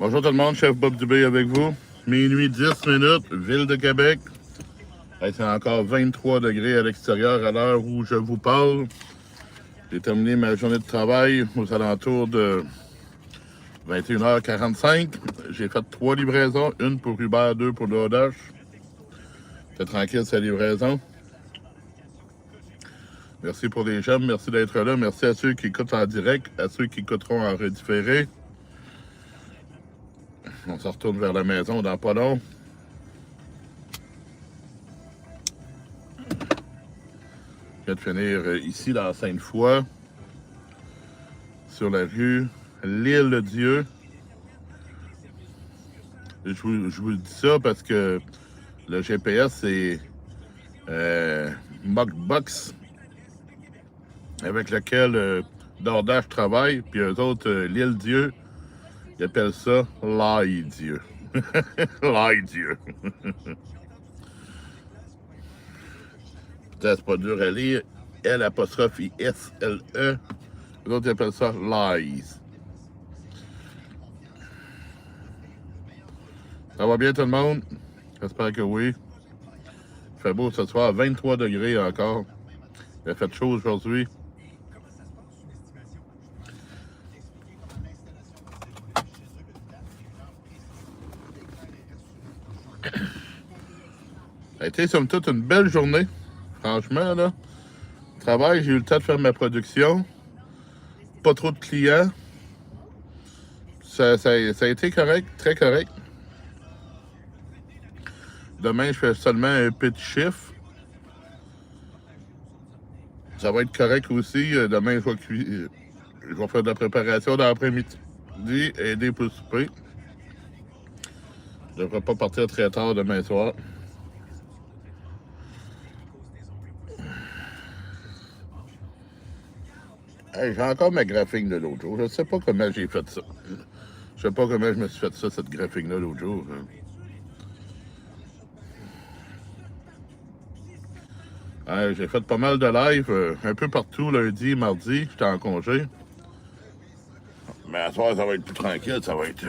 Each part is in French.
Bonjour tout le monde, chef Bob Dubé avec vous. Minuit 10 minutes, ville de Québec. Hey, c'est encore 23 degrés à l'extérieur à l'heure où je vous parle. J'ai terminé ma journée de travail aux alentours de 21h45. J'ai fait 3 livraisons, une pour Uber, 2 pour DoorDash. C'est tranquille sa livraison. Merci pour les j'aime, merci d'être là. Merci à ceux qui écoutent en direct, à ceux qui écouteront en redifféré. On se retourne vers la maison dans pas long. Je viens de finir ici dans Sainte-Foy, sur la rue L'Île-Dieu. Je vous dis ça parce que le GPS, c'est Mockbox, avec lequel DoorDash travaille, puis eux autres, L'Île-Dieu, ils appellent ça l'Aille-Dieu. L'Aille-Dieu. C'est pas dur à lire. L''ISLE. Les autres ils appellent ça lies. Ça va bien tout le monde? J'espère que oui. Il fait beau ce soir, 23 degrés encore. Il a fait chaud aujourd'hui. Ça a été somme toute une belle journée. Franchement, là. Travail, j'ai eu le temps de faire ma production. Pas trop de clients. Ça a été correct, très correct. Demain, je fais seulement un petit chiffre. Ça va être correct aussi. Demain, je vais faire de la préparation dans l'après-midi, aider pour le souper. Je ne devrais pas partir très tard demain soir. Hey, j'ai encore ma graphique de l'autre jour. Je ne sais pas comment j'ai fait ça. Je sais pas comment je me suis fait ça, cette graphique-là, l'autre jour. Hey, j'ai fait pas mal de live, un peu partout, lundi, mardi. J'étais en congé. Mais à soir, ça va être plus tranquille. Ça va être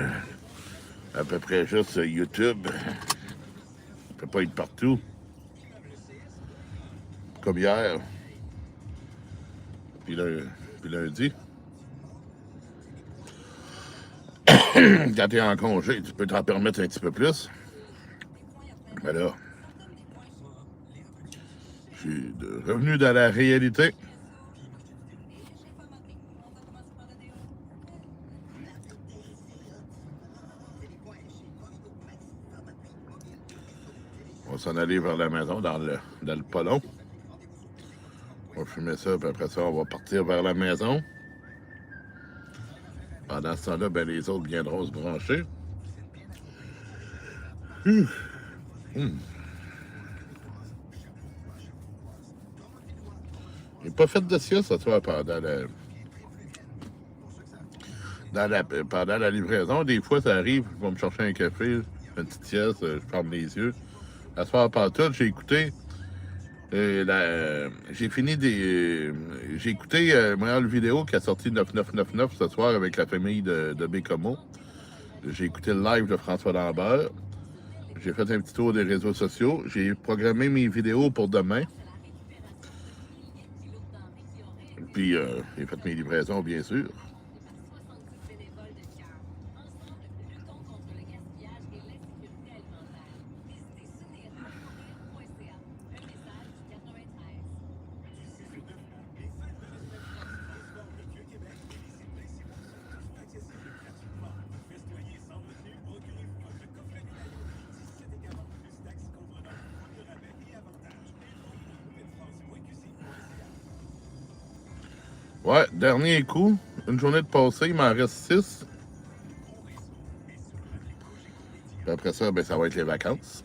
à peu près juste YouTube. Ça peut pas être partout. Comme hier. Puis lundi. Quand t'es en congé, tu peux t'en permettre un petit peu plus. Mais là, je suis revenu dans la réalité. On va s'en aller vers la maison dans le pas long. On va fumer ça, puis après ça, on va partir vers la maison. Pendant ce temps-là, ben, les autres viendront se brancher. J'ai pas fait de sieste ce soir pendant la livraison. Des fois, ça arrive, je vais me chercher un café, une petite sieste, je ferme les yeux. Ce soir, pas tout, j'ai écouté. J'ai fini j'ai écouté une vidéo qui a sorti 9999 ce soir avec la famille de Bécomo. J'ai écouté le live de François Lambert. J'ai fait un petit tour des réseaux sociaux. J'ai programmé mes vidéos pour demain. Puis j'ai fait mes livraisons, bien sûr. Ouais, dernier coup. Une journée de passé, il m'en reste 6. Puis après ça, ben, ça va être les vacances.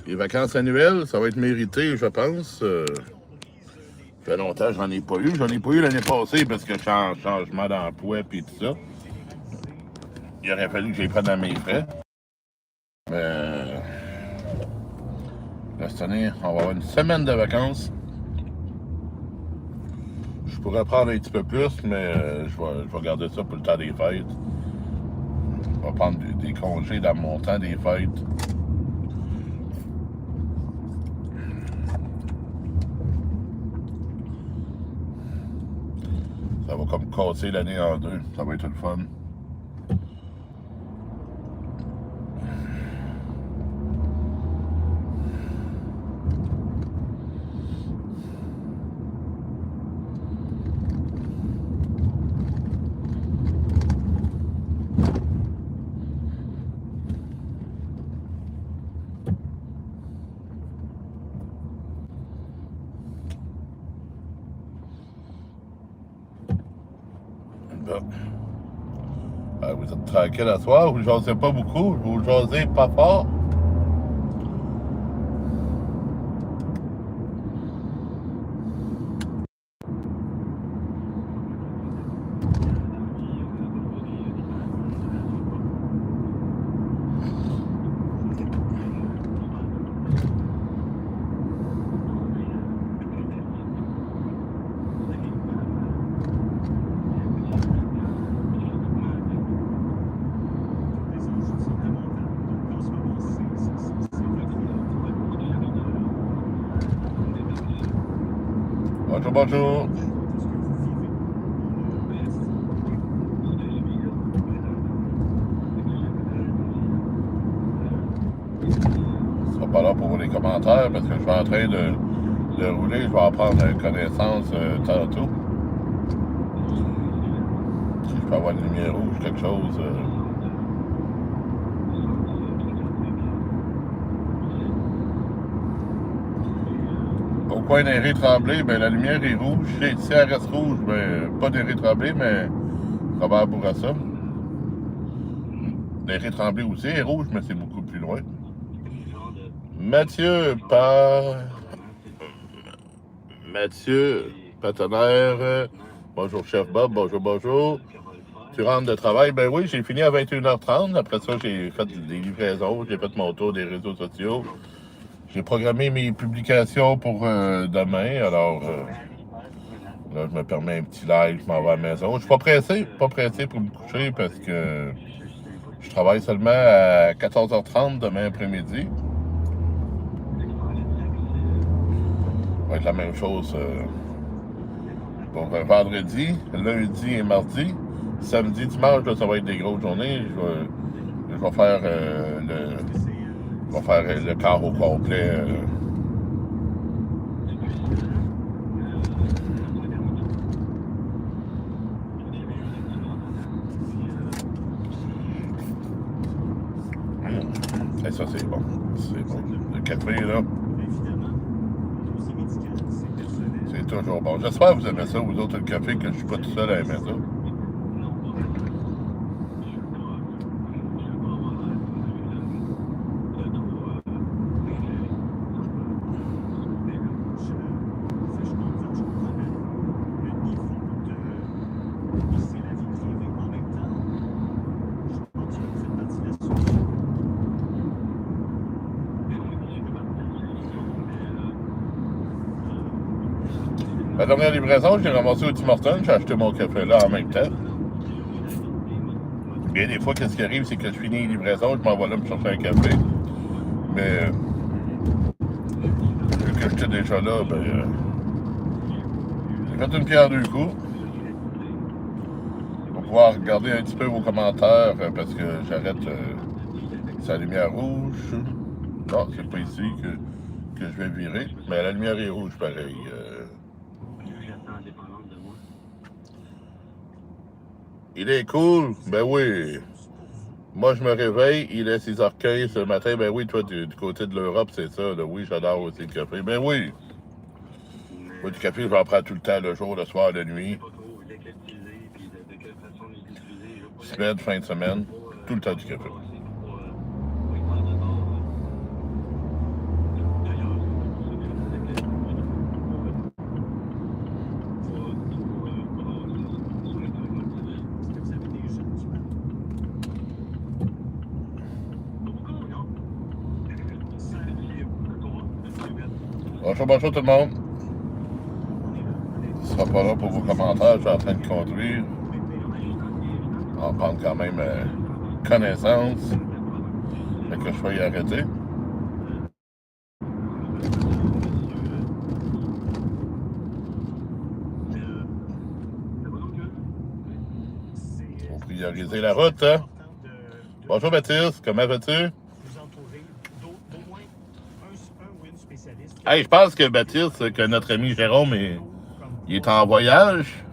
Les vacances annuelles, ça va être mérité, je pense. Ça fait longtemps que j'en ai pas eu. J'en ai pas eu l'année passée parce que changement d'emploi et tout ça. Il aurait fallu que j'aille prenne dans mes frais. Mais cette année, on va avoir une semaine de vacances. Je suis pourrais prendre un petit peu plus, mais je vais garder ça pour le temps des fêtes. Je vais prendre des congés dans mon temps des fêtes. Ça va comme casser l'année en deux. Ça va être le fun. Bon. Vous êtes tranquille à soir, vous ne jasez pas beaucoup, vous jasez pas fort. Bonjour, bonjour. Je ne serai pas là pour les commentaires parce que je suis en train de rouler. Je vais en prendre connaissance tantôt. Si je peux avoir une lumière rouge, quelque chose. Au coin d'Henri Tremblay, ben, la lumière est rouge. Si elle reste rouge, ben, pas d'Henri Tremblay, mais Robert Bourassa. Henri Tremblay aussi est rouge, mais c'est beaucoup plus loin. Mathieu Patonnerre. Bonjour, chef Bob. Bonjour, bonjour. Tu rentres de travail? Ben oui, j'ai fini à 21h30. Après ça, j'ai fait des livraisons. J'ai fait mon tour des réseaux sociaux. J'ai programmé mes publications pour demain. Alors, là, je me permets un petit live. Je m'en vais à la maison. Je suis pas pressé pour me coucher parce que je travaille seulement à 14h30 demain après-midi. Ça va être la même chose pour vendredi, lundi et mardi. Samedi, dimanche, là, ça va être des grosses journées. Je vais faire le quart au complet. Et ça, c'est bon. C'est bon. Le café, là. C'est toujours bon. J'espère que vous aimez ça, vous autres, le café, que je suis pas tout seul à aimer ça. La dernière livraison, je l'ai ramassé au Tim Hortons, j'ai acheté mon café là en même temps. Bien des fois, qu'est-ce qui arrive, c'est que je finis les livraisons, je m'en vais là me chercher un café. Mais vu que j'étais déjà là, ben j'ai fait une pierre deux coups. Pour pouvoir regarder un petit peu vos commentaires parce que j'arrête sa lumière rouge. Non, c'est pas ici que je vais virer. Mais la lumière est rouge pareil. Il est cool? Ben oui. Moi, je me réveille, il est 6h15 ce matin. Ben oui, toi, du côté de l'Europe, c'est ça. Là. Oui, j'adore aussi le café. Ben oui. Moi, du café, je vais en prendre tout le temps, le jour, le soir, la nuit. Semaine, fin de semaine, tout le temps du café. Bonjour, bonjour tout le monde. ne sera pas là pour vos commentaires. Je suis en train de conduire. On va en prendre quand même connaissance. Fait que je vais y arrêter. Faut prioriser la route, hein? Bonjour Baptiste, comment vas-tu? Hey, je pense que Baptiste, que notre ami Jérôme, il est en voyage.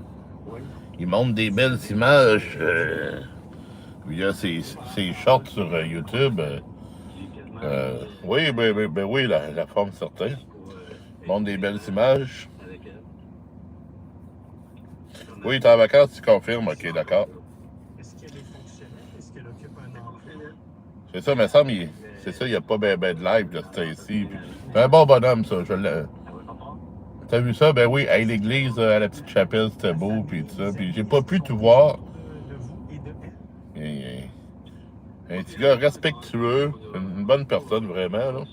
Il montre des belles images via ses shorts sur YouTube. Oui, oui, la forme certaine. Il montre des belles images. Oui, il est en vacances, tu confirmes. Ok, d'accord. C'est ça, mais ça, c'est ça, il n'y a pas ben de live de Stacy. C'est un bon bonhomme, ça. T'as vu ça? Ben oui, à l'église, à la petite chapelle, c'était beau, puis tout ça. Puis j'ai pas pu tout voir. Un petit gars respectueux, une bonne personne, vraiment, là.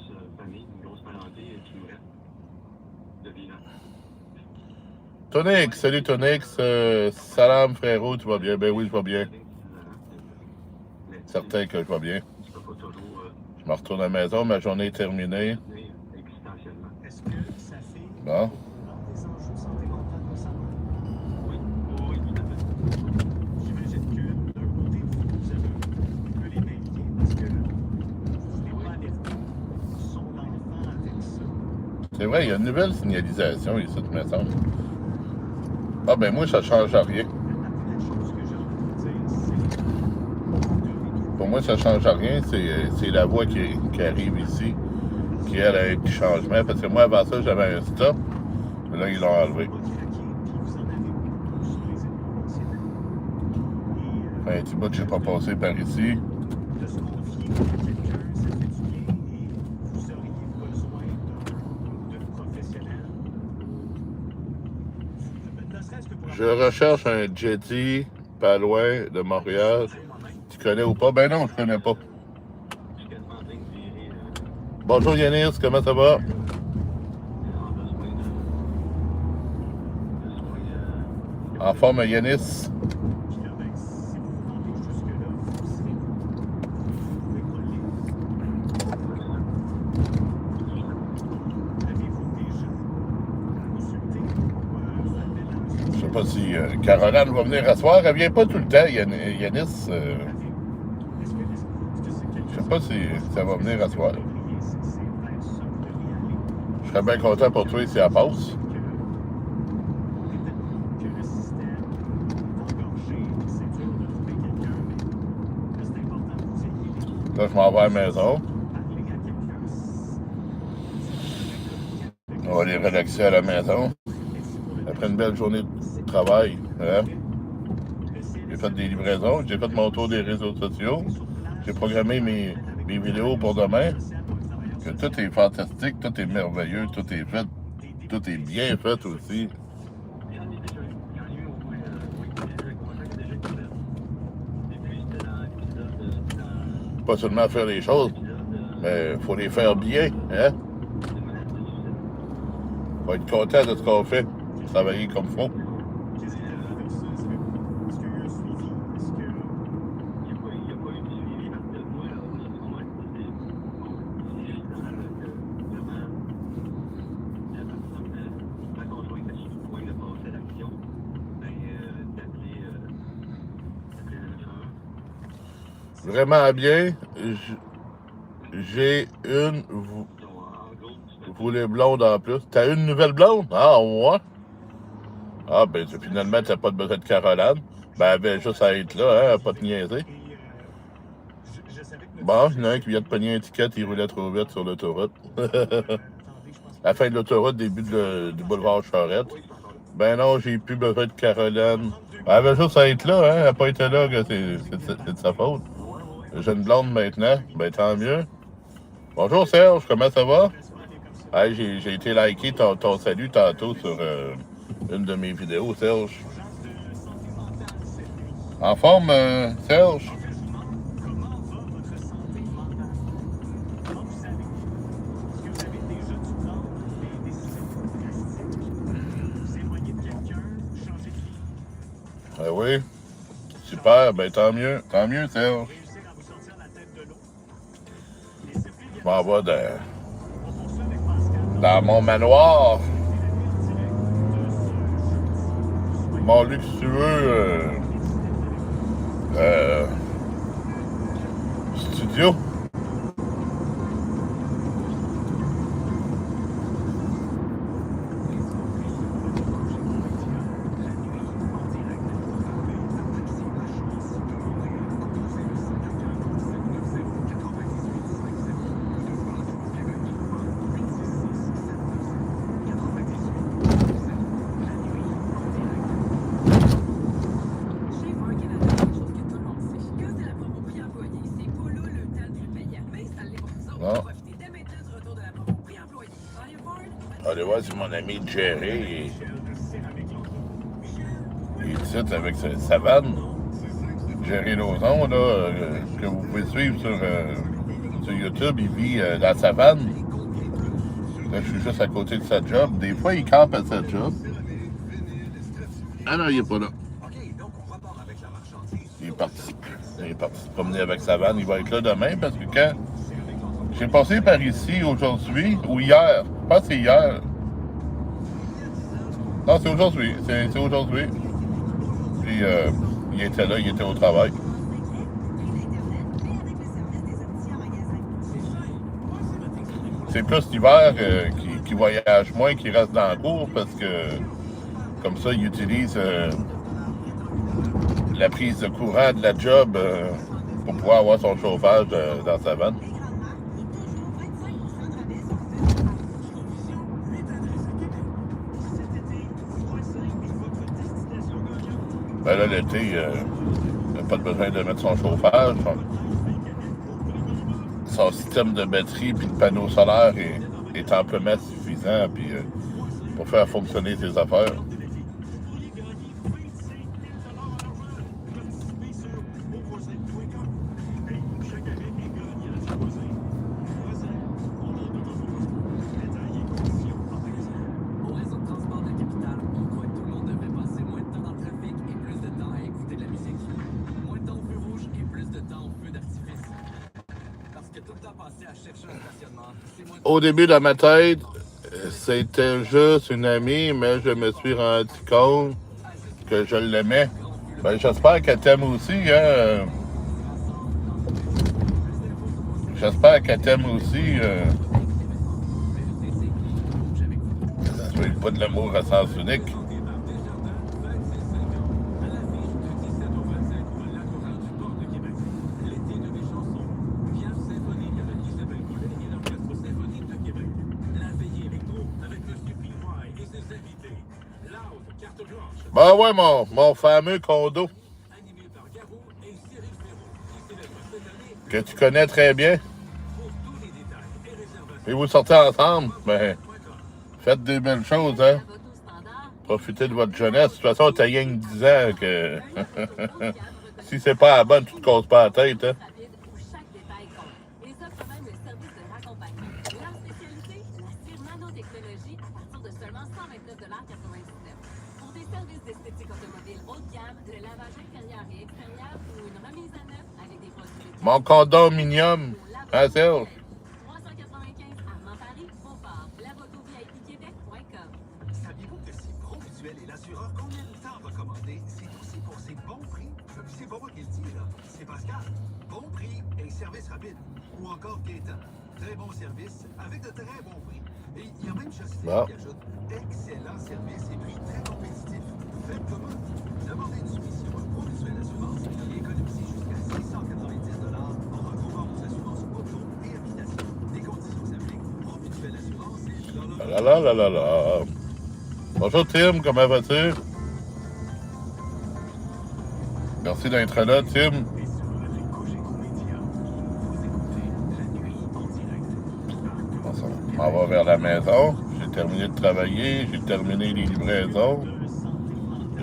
Tonix, salut Tonix. Salam, frérot, tu vas bien? Ben oui, je vais bien. Certain que je vais bien. Je me retourne à la maison, ma journée est terminée. Bon. C'est vrai, il y a une nouvelle signalisation ici, me semble. Ah ben moi, ça change rien. Pour moi, ça change rien. C'est la voie qui arrive ici, qui elle a un petit changement. Parce que moi, avant ça, j'avais un stop. Mais là, ils l'ont enlevé. Un petit bout que je n'ai pas passé par ici. Je recherche un Jetty pas loin de Montréal. Tu connais ou pas? Ben non, je connais pas. Bonjour Yanis, comment ça va? En forme Yanis. Je sais pas si Caroline va venir asseoir. Elle vient pas tout le temps, Yanis. Je sais pas si ça va venir asseoir. Je serais bien content pour toi si elle passe. Là, je m'en vais à la maison. On va aller relaxer à la maison. Après une belle journée de travail, hein? J'ai fait des livraisons, j'ai fait mon tour des réseaux sociaux. J'ai programmé mes vidéos pour demain. Que tout est fantastique, tout est merveilleux, tout est fait, tout est bien fait aussi. Pas seulement faire les choses, mais il faut les faire bien, hein? Faut être content de ce qu'on fait, travailler comme il faut. Vraiment bien. J'ai une... Vous les blondes en plus. T'as une nouvelle blonde? Ah, ouais. Ah, ben finalement, t'as pas besoin de Caroline. Ben, elle avait juste à être là, hein, pas de niaiser. Bon, il y en a un qui vient de pogner un ticket, il roulait trop vite sur l'autoroute. La fin de l'autoroute, début du boulevard Charette. Ben non, j'ai plus besoin de Caroline. Elle avait juste à être là, hein. Elle n'a pas été là, que c'est de sa faute. J'ai une blonde maintenant, ben tant mieux. Bonjour Serge, comment ça va? Hey, j'ai été liké ton salut tantôt sur une de mes vidéos, Serge. En forme, Serge? oui. Super, ben tant mieux, Serge. Je m'en vais dans mon manoir, mon luxueux studio. Non. Allez voir si mon ami Jerry il est ici avec sa vanne. Jerry Lauzon, là, que vous pouvez suivre sur YouTube, il vit dans sa vanne. Là, je suis juste à côté de sa job. Des fois, il campe à sa job. Ah non, il est pas là. Il est parti se promener avec sa vanne. Il va être là demain parce que quand j'ai passé par ici aujourd'hui, ou hier, je pense que c'est hier. Non, c'est aujourd'hui. C'est aujourd'hui. Puis, il était là, il était au travail. C'est plus l'hiver qui voyage moins, qui reste dans la cour parce que, comme ça, il utilise la prise de courant de la job pour pouvoir avoir son chauffage dans sa vanne. Ben là, l'été, il n'a pas besoin de mettre son chauffage. Son système de batterie puis de panneau solaire est amplement suffisant puis, pour faire fonctionner ses affaires. Au début de ma tête, c'était juste une amie, mais je me suis rendu compte que je l'aimais. Ben, j'espère qu'elle t'aime aussi, hein. J'espère qu'elle t'aime aussi. Ça soit pas de l'amour à sens unique. Ben ouais, mon fameux condo. Que tu connais très bien. Et vous sortez ensemble, ben, faites des belles choses, hein. Profitez de votre jeunesse. De toute façon, t'as rien que 10 ans que... si c'est pas la bonne, tu te casses pas la tête, hein. Mon condominium, hein, Serge? Saviez-vous que si Promutuel est l'assureur qu'on aime tant recommander, c'est aussi pour ses bons prix? C'est pas moi qui le dis, là. C'est Pascal. Bon prix et service rapide. Ou encore Gaétan. Très bon service avec de très bons prix. Et il y a même Justin qui ajoute excellent service et prix très compétitif. Faites comment? Demandez une soumission à Promutuel Assurance et économisez jusqu'à 690 en regroupant vos assurances auto et habitation. Des conditions s'appliquent. Promutuel Assurance et... Ah là là là là. Bonjour Tim, comment vas-tu? Merci d'être là, Tim. On s'en va vers la maison. J'ai terminé de travailler, j'ai terminé les livraisons.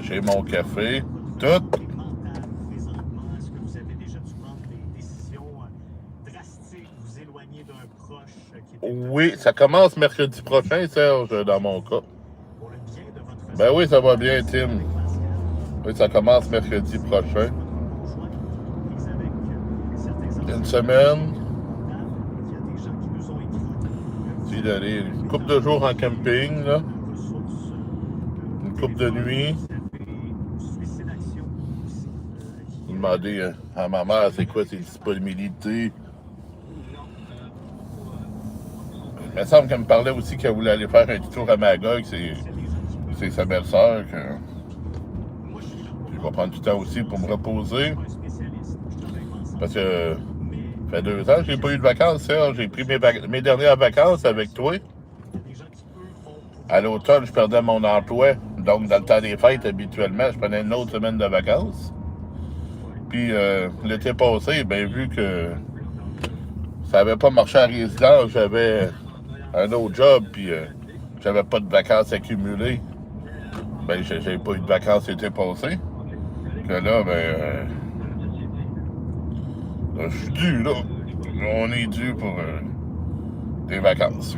J'ai mon café, tout. Oui, ça commence mercredi prochain, Serge, dans mon cas. Ben oui, ça va bien, Tim. Oui, ça commence mercredi prochain. Une semaine. Puis d'aller une couple de jours en camping, là. Une couple de nuits. Demander à ma mère c'est quoi ses disponibilités. Il me semble qu'elle me parlait aussi qu'elle voulait aller faire un petit tour à Magog, c'est sa belle-sœur. Je vais prendre du temps aussi pour me reposer. Parce que ça fait 2 ans que j'ai pas eu de vacances, Serge. J'ai pris mes dernières vacances avec toi. À l'automne, je perdais mon emploi. Donc, dans le temps des fêtes, habituellement, je prenais une autre semaine de vacances. Puis, l'été passé, ben, vu que ça n'avait pas marché à résidence, j'avais un autre job, puis j'avais pas de vacances accumulées. Ben, j'ai pas eu de vacances l'été passé. Que là, ben, là, je suis dû, là. On est dû pour des vacances.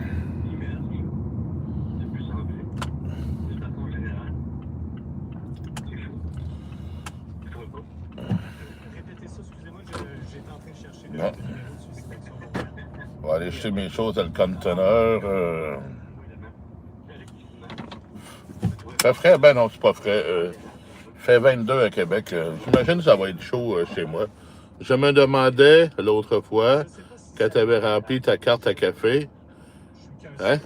Non. Je vais aller jeter mes choses dans le conteneur. Fait frais? Ben non, c'est pas frais. Fait 22 à Québec. J'imagine que ça va être chaud chez moi. Je me demandais l'autre fois, quand tu avais rempli ta carte à café, hein?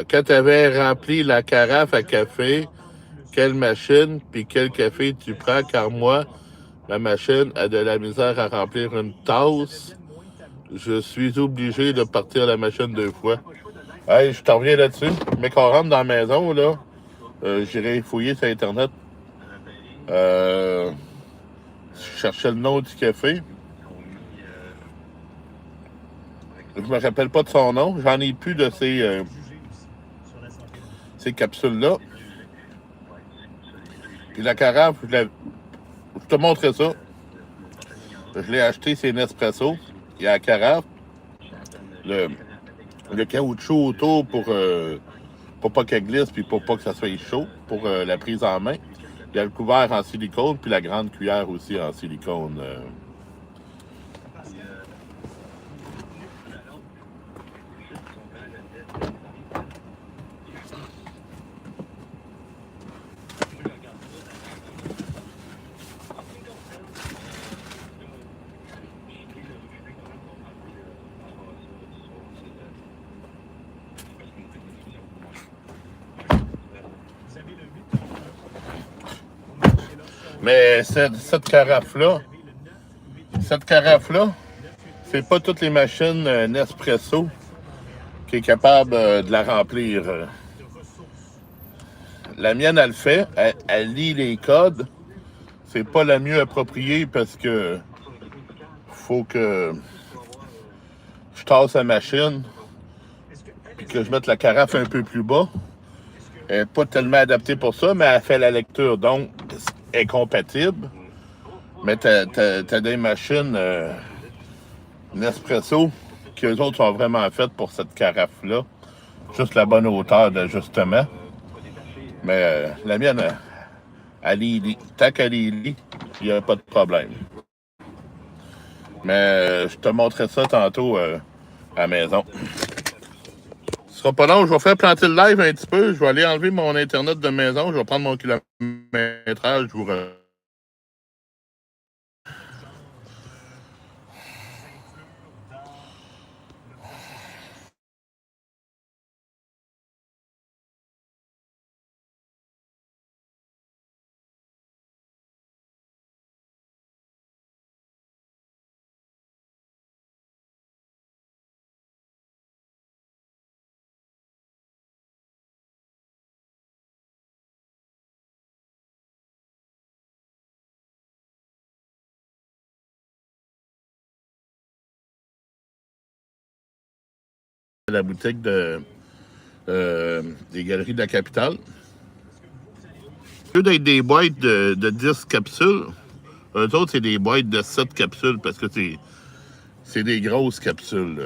Quand tu avais rempli la carafe à café, quelle machine puis quel café tu prends? Car moi, ma machine a de la misère à remplir une tasse. Je suis obligé de partir la machine 2 fois. Hey, je t'en reviens là-dessus. Mais qu'on rentre dans la maison, là, j'irai fouiller sur Internet. Je cherchais le nom du café. Je me rappelle pas de son nom. J'en ai plus de ces capsules-là. Puis la carafe, je te montrerai ça. Je l'ai acheté, c'est Nespresso. Il y a la carafe. Le caoutchouc autour pour pas qu'elle glisse puis pour pas que ça soit chaud, pour la prise en main. Il y a le couvert en silicone, puis la grande cuillère aussi en silicone. Mais cette carafe-là, c'est pas toutes les machines Nespresso qui est capable de la remplir. La mienne, elle le fait. Elle lit les codes. C'est pas la mieux appropriée parce que faut que je tasse la machine puis que je mette la carafe un peu plus bas. Elle n'est pas tellement adaptée pour ça, mais elle fait la lecture. Donc, elle est compatible. Mais t'as des machines Nespresso qui, eux autres, sont vraiment faites pour cette carafe-là. Juste la bonne hauteur d'ajustement. Mais la mienne, elle lit. Tant qu'elle lit, il n'y a pas de problème. Mais je te montrerai ça tantôt à la maison. Ce sera pas long, je vais faire planter le live un petit peu. Je vais aller enlever mon Internet de maison. Je vais prendre mon kilométrage. Je vous la boutique des Galeries de la Capitale. Au lieu d'être des boîtes de 10 capsules, eux autres, c'est des boîtes de 7 capsules parce que c'est des grosses capsules.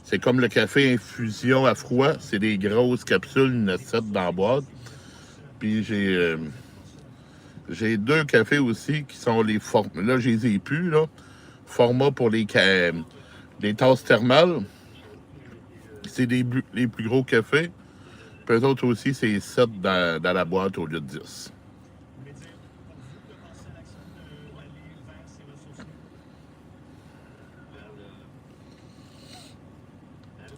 C'est comme le café infusion à froid, c'est des grosses capsules, il y en a 7 dans la boîte. Puis j'ai J'ai 2 cafés aussi qui sont les formats. Là, je les ai plus, là. Format pour les tasses thermales. C'est les plus gros cafés. Puis eux autres aussi, c'est 7 dans la boîte au lieu de 10.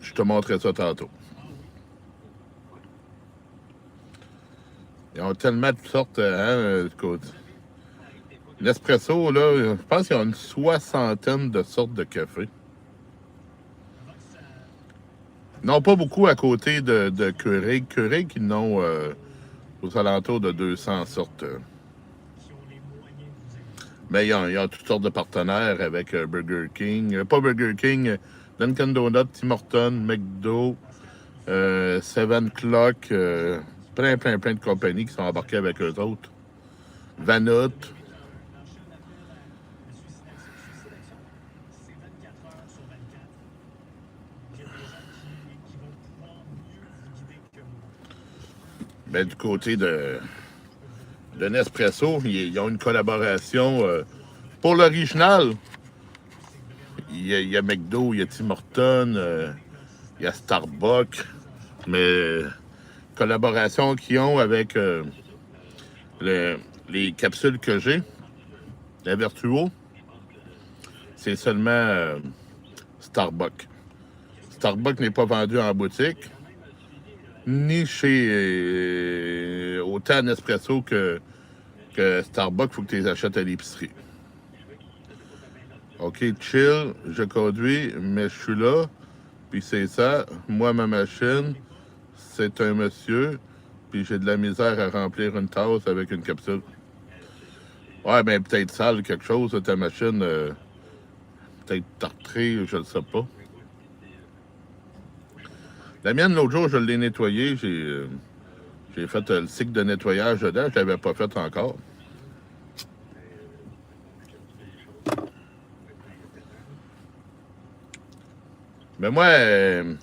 Je te montrerai ça tantôt. Ils ont tellement de sortes, hein, écoute. L'espresso, là, je pense qu'il y a une soixantaine de sortes de café. Non, pas beaucoup à côté de Keurig. Keurig, ils n'ont aux alentours de 200 sortes. Mais ils ont toutes sortes de partenaires avec Burger King. Pas Burger King, Dunkin' Donuts, Tim Hortons, McDo, Seven Clock, plein de compagnies qui sont embarquées avec eux autres. Vanut. Ben, du côté de Nespresso, ils ont une collaboration pour l'original. Il y a McDo, il y a Tim Hortons, il y a Starbucks, mais collaboration qu'ils ont avec les capsules que j'ai, la Vertuo, c'est seulement Starbucks. Starbucks n'est pas vendu en boutique, ni chez autant Nespresso que Starbucks, il faut que tu les achètes à l'épicerie. OK, chill, je conduis, mais je suis là, puis c'est ça. Moi, ma machine, c'est un monsieur, puis j'ai de la misère à remplir une tasse avec une capsule. Ouais, ben peut-être sale, quelque chose, ta machine, peut-être tartrée, je ne sais pas. La mienne, l'autre jour, je l'ai nettoyée, j'ai fait le cycle de nettoyage dedans, je ne l'avais pas fait encore. Mais moi, elle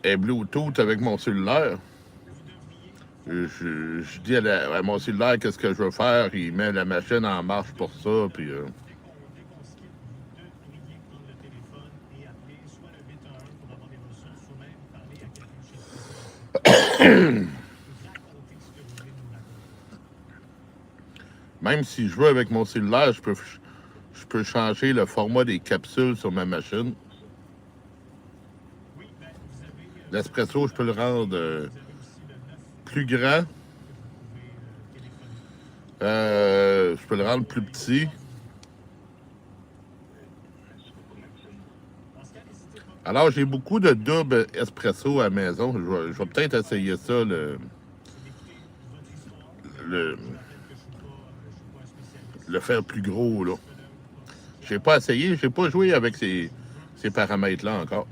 est Bluetooth avec mon cellulaire. Je dis à mon cellulaire qu'est-ce que je veux faire, il met la machine en marche pour ça, puis... Même si je veux avec mon cellulaire, je peux changer le format des capsules sur ma machine. L'espresso, je peux le rendre plus grand. Je peux le rendre plus petit. Alors, j'ai beaucoup de double espresso à la maison. Je vais peut-être essayer ça, le faire plus gros, là. J'ai pas essayé, j'ai pas joué avec ces paramètres-là encore.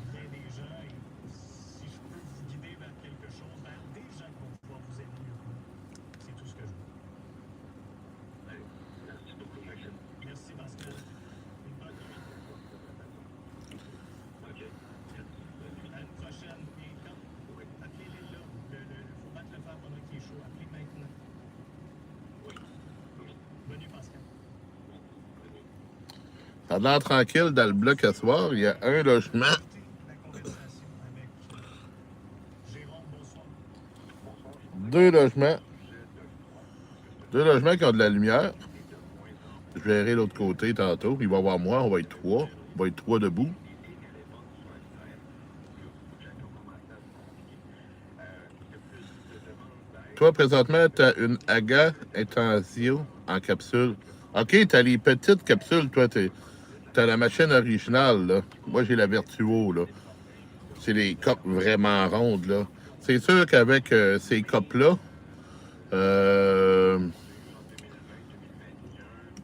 Ça a l'air tranquille dans le bloc à soir. Il y a un logement. Deux logements. Deux logements qui ont de la lumière. Je verrai l'autre côté tantôt. Il va y avoir moi, on va être trois. On va être trois debout. Toi, présentement, tu as une Aga Intensio en capsule. OK, tu as les petites capsules. Toi, tu as la machine originale, là. Moi, j'ai la Vertuo, là. C'est les copes vraiment rondes, là. C'est sûr qu'avec ces copes-là,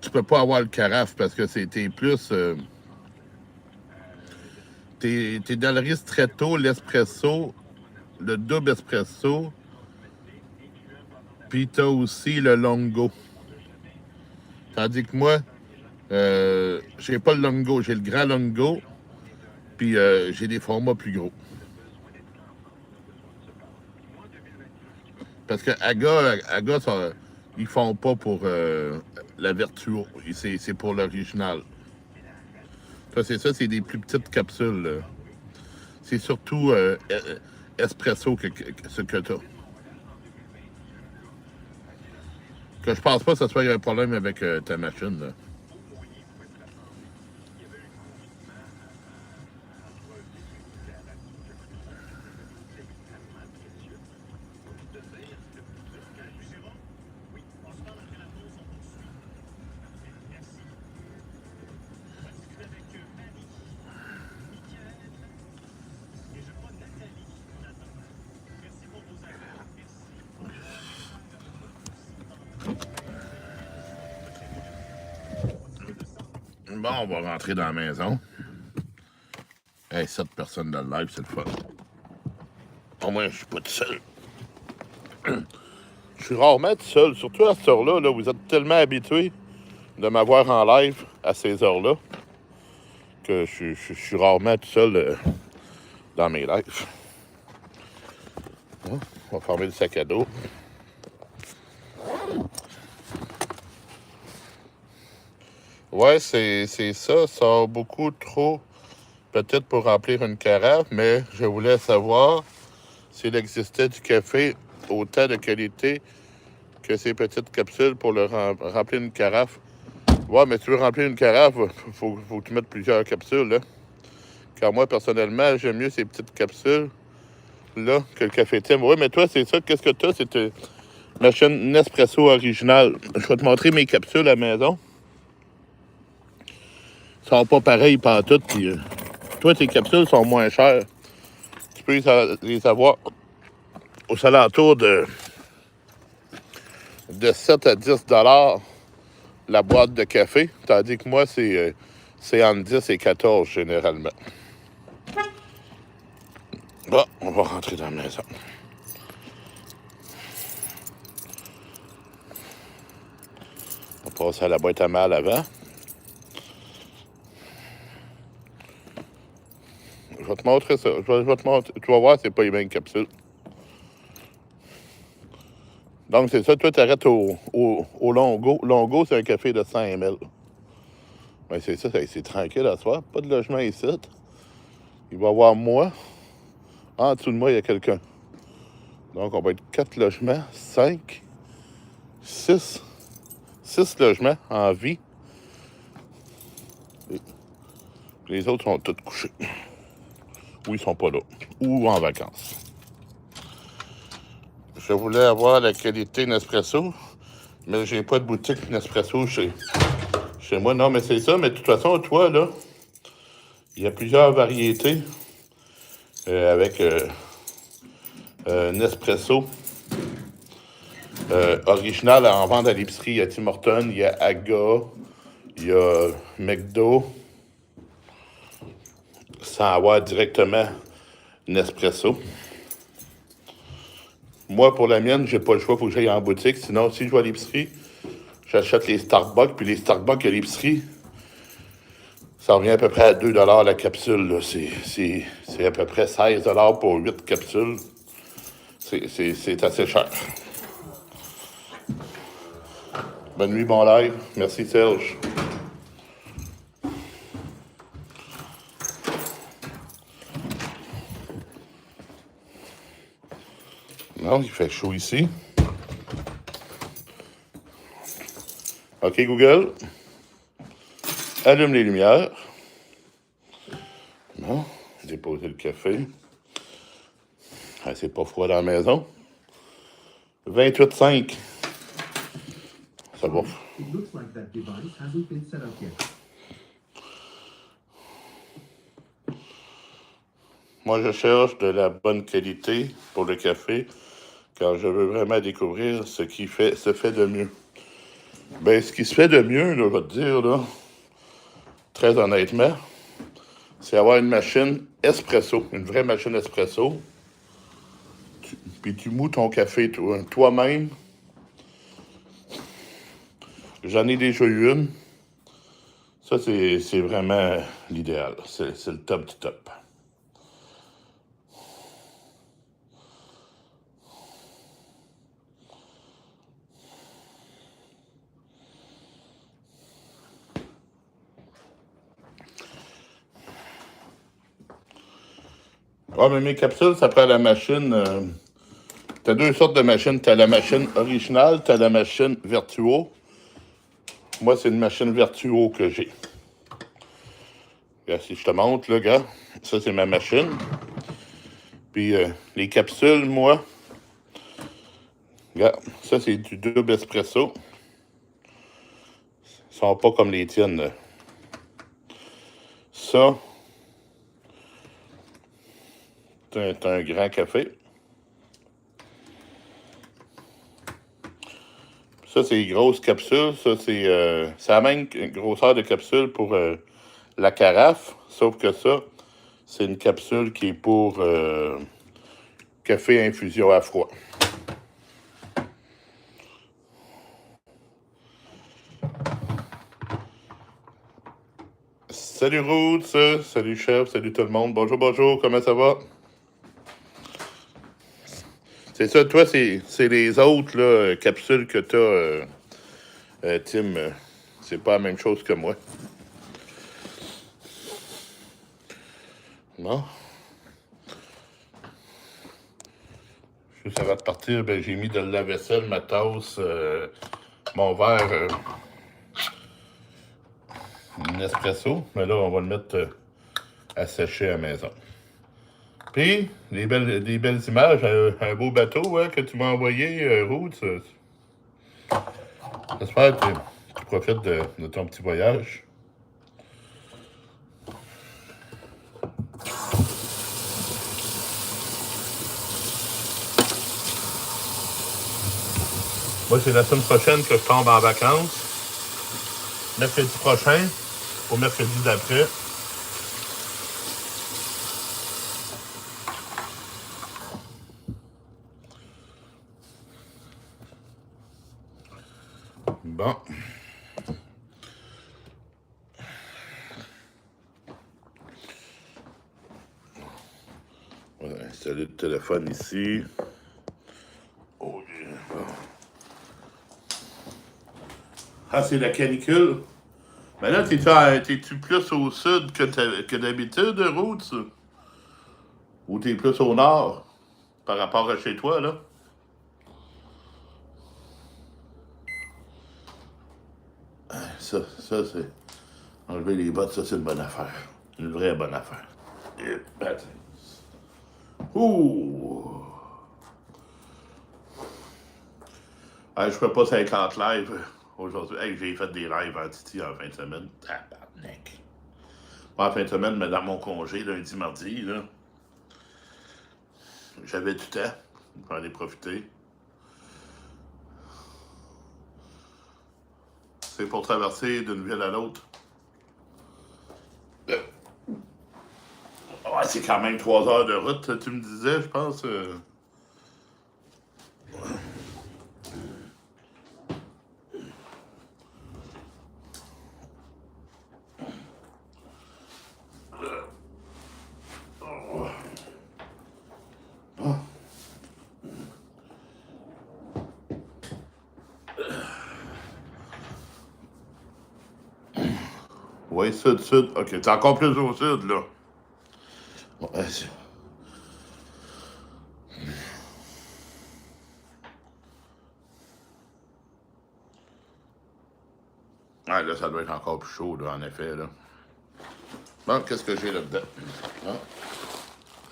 tu peux pas avoir le carafe parce que t'es plus... t'es dans le ristretto, l'espresso, le double espresso, puis t'as aussi le longo. Tandis que moi, j'ai pas le longo, j'ai le grand longo, puis j'ai des formats plus gros. Parce que Aga Ils font pas pour la Vertuo. C'est pour l'original. Ça, c'est des plus petites capsules. Là. C'est surtout espresso ce que t'as. Que je pense pas que ça soit un problème avec ta machine. Là. Bon, on va rentrer dans la maison. Hey, 7 personnes dans le live, c'est le fun. Au moins, je suis pas tout seul. Je suis rarement tout seul, surtout à cette heure-là. Là, vous êtes tellement habitués de m'avoir en live à ces heures-là que je suis rarement tout seul dans mes lives. On va fermer le sac à dos. Ouais, c'est ça. Ça a beaucoup trop, peut-être pour remplir une carafe, mais je voulais savoir s'il existait du café autant de qualité que ces petites capsules pour le remplir une carafe. Ouais, mais tu veux remplir une carafe, faut que tu mettes plusieurs capsules, là. Car moi, personnellement, j'aime mieux ces petites capsules-là que le café Tim. Oui, mais toi, c'est ça. Qu'est-ce que tu as? C'est une machine Nespresso originale. Je vais te montrer mes capsules à la maison. Ils sont pas pareils pantoute. Puis, toi, tes capsules sont moins chères. Tu peux les avoir aux alentours de 7 à 10 $ la boîte de café. Tandis que moi, c'est entre 10 et 14 généralement. Bon, on va rentrer dans la maison. On va passer à la boîte à mal avant. Je vais te montrer ça. Je vais te montrer. Tu vas voir, c'est pas les mêmes capsules. Donc, c'est ça. Toi, tu arrêtes au Longo. Longo, c'est un café de 100 ml. Ben, c'est ça. C'est tranquille à soir. Pas de logement ici. Il va y avoir moi. En dessous de moi, il y a quelqu'un. Donc, on va être 4 logements, 5, 6. 6 logements en vie. Les autres sont tous couchés. Ou ils sont pas là. Ou en vacances. Je voulais avoir la qualité Nespresso, mais j'ai pas de boutique Nespresso chez moi. Non, mais c'est ça. Mais de toute façon, toi, là, il y a plusieurs variétés avec Nespresso original en vente à l'épicerie. Il y a Tim Hortons, il y a Aga, il y a McDo. Sans avoir directement Nespresso. Moi, pour la mienne, j'ai pas le choix, il faut que j'aille en boutique. Sinon, si je vais à l'épicerie, j'achète les Starbucks. Puis les Starbucks à l'épicerie, ça revient à peu près à 2 $ la capsule. Là. C'est à peu près 16 $ pour 8 capsules. C'est assez cher. Bonne nuit, bon live. Merci, Serge. Non, il fait chaud ici. OK, Google. Allume les lumières. Bon, déposer le café. Ah, c'est pas froid dans la maison. 28,5. Ça va. Moi, je cherche de la bonne qualité pour le café, car je veux vraiment découvrir ce qui se fait de mieux. Ben, ce qui se fait de mieux, là, je vais te dire, là, très honnêtement, c'est avoir une machine espresso, une vraie machine espresso. Puis tu mous ton café toi-même. J'en ai déjà eu une. Ça, c'est vraiment l'idéal. C'est le top du top. Ah, mais mes capsules, ça prend la machine. T'as deux sortes de machines. T'as la machine originale, t'as la machine Virtuo. Moi, c'est une machine Virtuo que j'ai. Regarde, si je te montre, là, gars, ça, c'est ma machine. Puis les capsules, moi, regarde, ça, c'est du double espresso. Ils sont pas comme les tiennes, là. Ça, c'est un grand café. Ça, c'est les grosses capsules. Ça, c'est la même grosseur de capsule pour la carafe. Sauf que ça, c'est une capsule qui est pour café infusion à froid. Salut Roots, salut chef, salut tout le monde. Bonjour, bonjour, comment ça va? C'est ça, toi, c'est les autres là, capsules que t'as, Tim. C'est pas la même chose que moi. Non? Juste avant de partir, ben, j'ai mis de la vaisselle, ma tasse, mon verre, un espresso. Mais là, on va le mettre à sécher à la maison. Puis, des belles images, un beau bateau hein, que tu m'as envoyé, Roots. J'espère que tu profites de ton petit voyage. Moi, c'est la semaine prochaine que je tombe en vacances. Mercredi prochain, au mercredi d'après. Bon. On va installer le téléphone ici. Oh, yeah. Bon. Ah, c'est la canicule? Mais là, t'es-tu plus au sud que d'habitude, Roots? Ou t'es plus au nord par rapport à chez toi, là? Ça, c'est... Enlever les bottes, ça, c'est une bonne affaire. Une vraie bonne affaire. Et, ben, ouh! Hey, je ferai pas 50 lives aujourd'hui. Hey, j'ai fait des lives en Titi en fin de semaine. Tabarnak. Pas en fin de semaine, mais dans mon congé, lundi, mardi, là. J'avais du temps. J'en ai profité. C'est pour traverser d'une ville à l'autre. Ouais, c'est quand même 3 heures de route, tu me disais, je pense. Oui, sud, sud. OK, t'es encore plus au sud, là. Ouais, ouais, là, ça doit être encore plus chaud, là, en effet, là. Bon, qu'est-ce que j'ai là-dedans? Ah,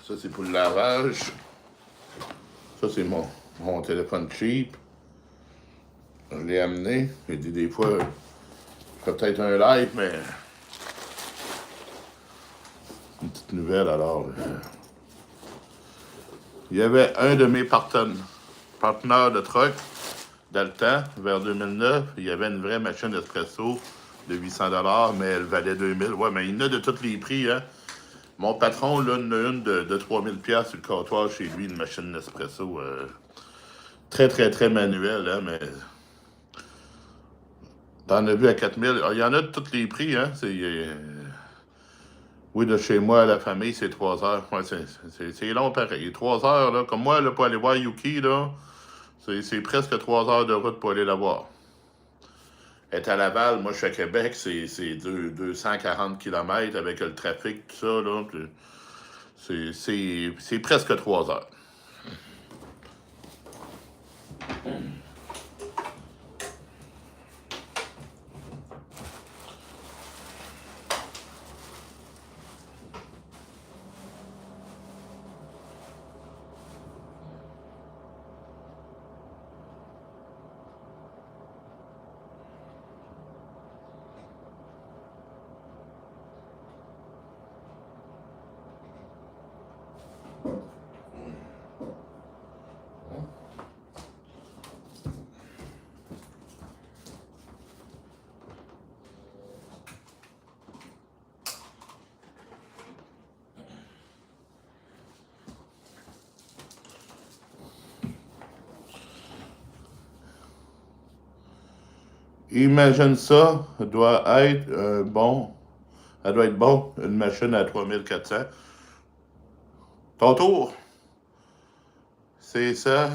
ça, c'est pour le lavage. Ça, c'est mon téléphone cheap. Je l'ai amené. J'ai dit des fois, je ferais peut-être un live, mais... Une petite nouvelle, alors. Il y avait un de mes partenaires de truck, dans le temps, vers 2009, il y avait une vraie machine espresso de 800 $, mais elle valait 2000. Ouais, mais il y en a de tous les prix, hein. Mon patron, là, en a une de 3000 $ sur le comptoir chez lui, une machine d'espresso très, très, très manuelle, hein, mais t'en as vu à 4000. Il y en a de tous les prix, hein. Oui, de chez moi à la famille, c'est 3 heures. Ouais, c'est long pareil. 3 heures, là, comme moi, là, pour aller voir Yuki, là, c'est presque 3 heures de route pour aller la voir. Elle est à Laval, moi je suis à Québec, c'est 240 km avec le trafic, tout ça, là. Puis C'est presque 3 heures. Imagine ça, doit être bon. Elle doit être bon, une machine à 3400. Ton tour. C'est ça.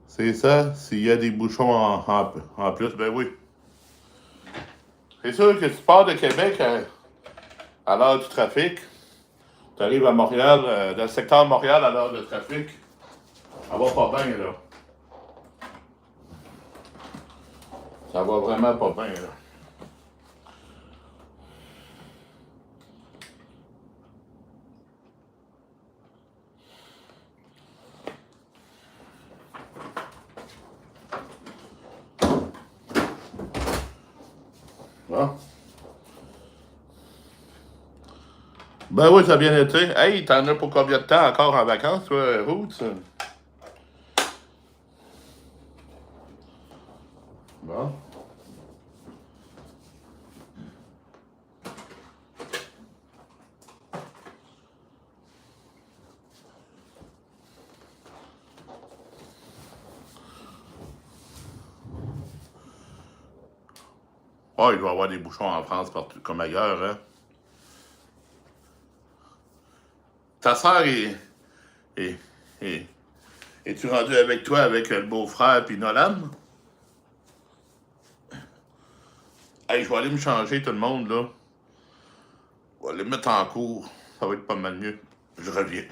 C'est ça. S'il y a des bouchons en plus, ben oui. C'est sûr que tu pars de Québec à l'heure du trafic. Tu arrives à Montréal, dans le secteur de Montréal à l'heure de trafic. Ça va pas bien, là. Ça va vraiment pas bien, là. Bon. Ben oui, ça a bien été. Hey, t'en as pour combien de temps encore en vacances, toi, Roots? Bon. Oh, il doit y avoir des bouchons en France partout, comme ailleurs, hein. Ta sœur est, est, es-tu rendu avec toi avec le beau-frère puis Nolan? Hey, je vais aller me changer tout le monde, là. Je vais aller me mettre en cours. Ça va être pas mal mieux. Je reviens.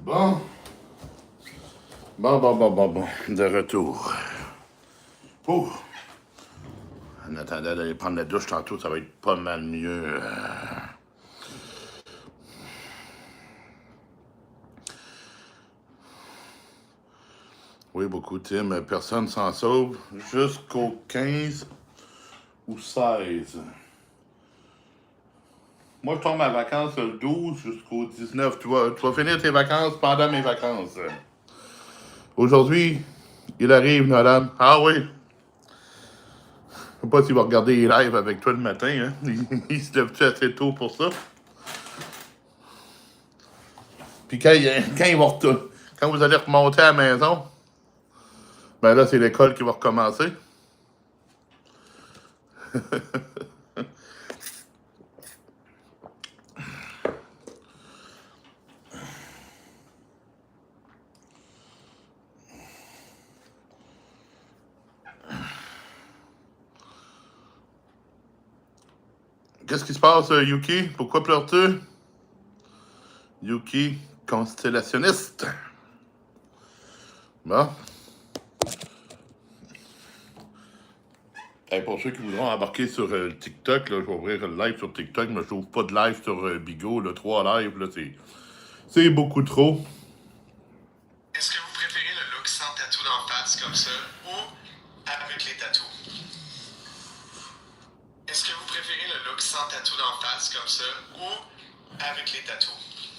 Bon. Bon. De retour. Oh. En attendant d'aller prendre la douche tantôt, ça va être pas mal mieux. Oui, beaucoup, Tim. Personne s'en sauve jusqu'au 15 ou 16. Moi, je tombe en vacances le 12 jusqu'au 19. Tu vas finir tes vacances pendant mes vacances. Aujourd'hui, il arrive, Nolan. Ah oui. sais pas s'il va regarder les lives avec toi le matin, hein. Il se lève-tu assez tôt pour ça? Puis quand quand vous allez remonter à la maison, ben là, c'est l'école qui va recommencer. Qu'est-ce qui se passe, Yuki? Pourquoi pleures-tu? Yuki, constellationniste. Bon. Hey, pour ceux qui voudront embarquer sur le TikTok, là, je vais ouvrir le live sur TikTok, mais je n'ouvre pas de live sur Bigo. Là, 3 lives, là, c'est beaucoup trop. Est-ce que vous préférez le look sans tatou d'en face comme ça ou avec les tatous? Est-ce que vous préférez le look sans tatou d'en face comme ça ou avec les tatous?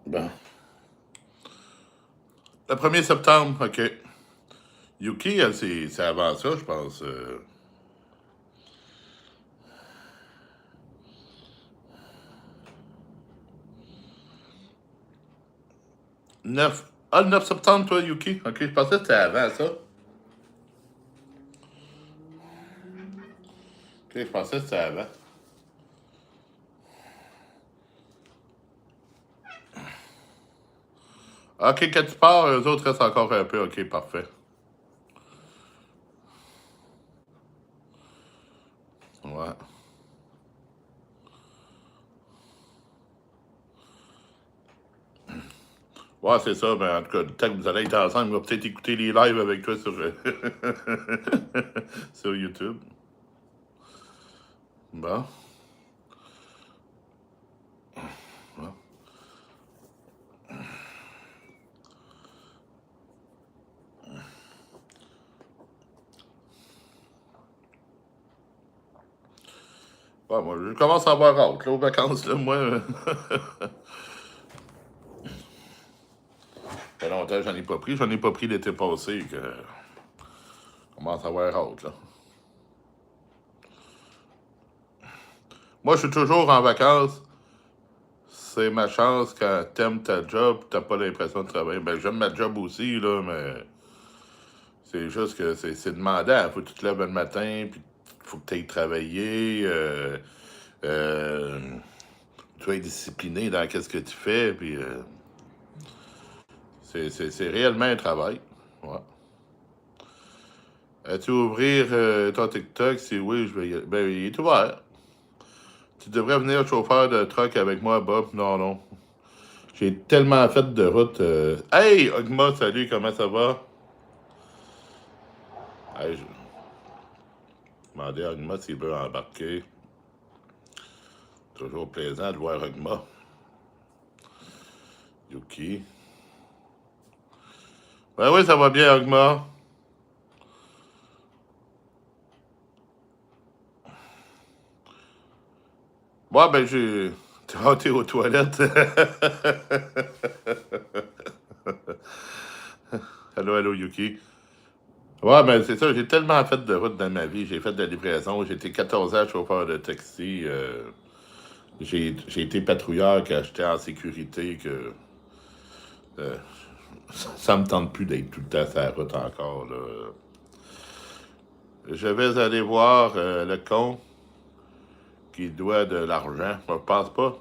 Bon. Le 1er septembre, OK. Yuki, elle, c'est avant ça, je pense. 9. Ah, le 9 septembre, toi, Yuki? OK, je pensais que c'était avant ça. OK, je pensais que c'était avant. OK, quand tu pars, eux autres restent encore un peu. OK, parfait. Ouais. Ouais, c'est ça. Mais en tout cas, le temps que vous allez être ensemble, on va peut-être écouter les lives avec toi sur, sur YouTube. Bon. Bon. Ouais, moi, je commence à avoir hâte, là, aux vacances, là, moi. Ça fait longtemps que j'en ai pas pris. J'en ai pas pris l'été passé, que je commence à avoir hâte, là. Moi, je suis toujours en vacances. C'est ma chance quand t'aimes ta job, t'as pas l'impression de travailler. Ben, j'aime ma job aussi, là, mais c'est juste que c'est demandant. Faut que tu te lèves le matin, puis faut que tu ailles travailler. Tu sois discipliné dans ce que tu fais, puis c'est réellement un travail. Ouais. As-tu ouvrir ton TikTok? Si oui, je vais y aller. Ben, il est ouvert. Tu devrais venir chauffeur de truck avec moi, Bob. Non, non. J'ai tellement fait de route. Hey, Ogma, salut, comment ça va? Hey, je demandais à Ogma s'il veut embarquer. Toujours plaisant de voir Ogma. Yuki. Ben oui, ça va bien, Ogma. Ouais, ben j'ai. T'es aux toilettes. Allô, allô, Yuki. Ouais, ben c'est ça, j'ai tellement fait de route dans ma vie. J'ai fait de la livraison. J'ai été 14 ans chauffeur de taxi. J'ai été patrouilleur quand j'étais en sécurité. Que euh, ça me tente plus d'être tout le temps sur la route encore. Là. Je vais aller voir le con qui doit de l'argent. Je pense pas.